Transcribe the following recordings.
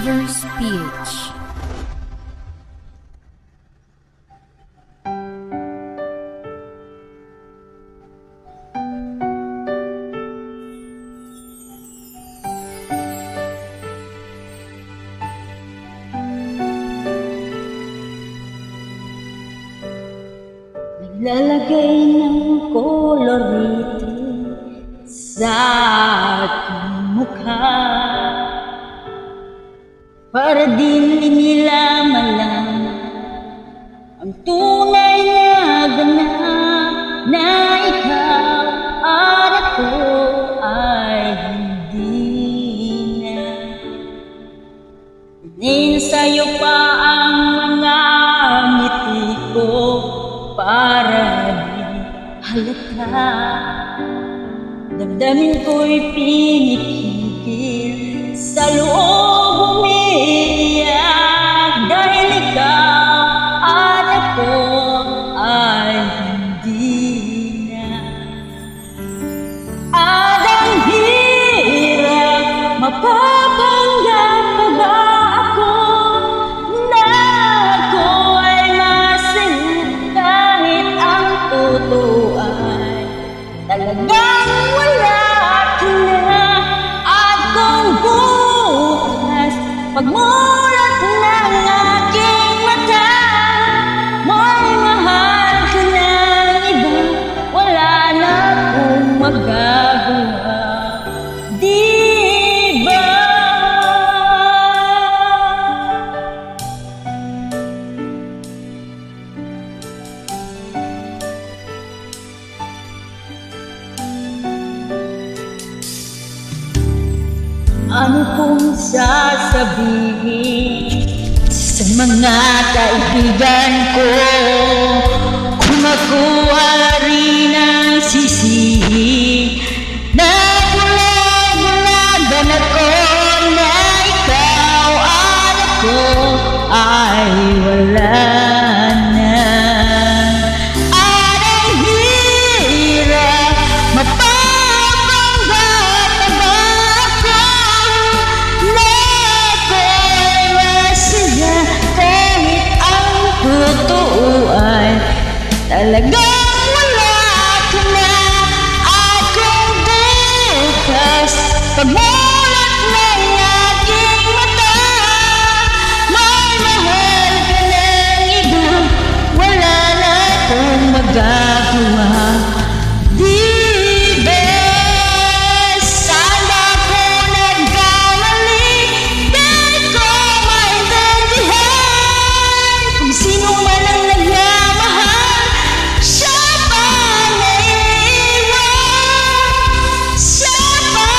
Lovers PH. Naglalagay ng kolorite sa aking mukha para din nila malaman ang tunay na ganap na ikaw at ako ay hindi na. Din sa'yo pa ang mga ngiti ko para di halata. Damdamin ko'y pinipigil, sa loob umiiyak dahil ikaw at ako ay hindi na. At ang hirap mapapanggap pa ba ako na ako ay masaya kahit ang totoo ay talagang wala ka na. At kung bukas pagmulat ng aking mata mo'y mahal ka ng iba, wala na akong magagawa, di ba? Ano kung sasabihin sa mga kaibigan ko kung ako rin ang sisihin na bulag-bulagan ako na ikaw at ako ay wala na. At ang hirap mapapanggap pa ba ako na ako'y masaya kahit ang totoo ay talagang wala ka na. At kung bukas pagmulat ng aking mata may mahal ka ng iba, wala na akong magagawa, di ba? Sana ako nagkamali, di ko maintindihan kung sino man ang nagmamahal, siya pa naiiwan, siya pa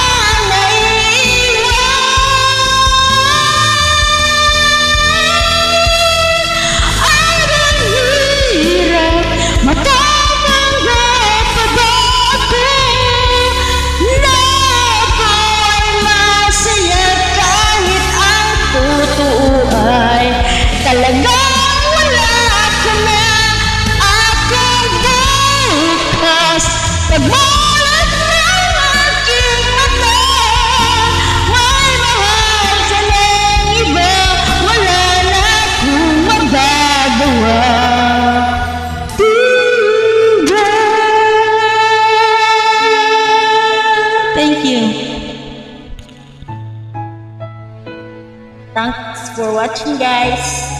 naiiwan. At ang hirap matatanggap pa ba ako na ako'y masaya kahit ang totoo ay talagang wala ka na. At kung bukas pagmulat ng aking mata may mahal ka ng iba, wala na akong magagawa, diba? Thank you. Thanks for watching, guys.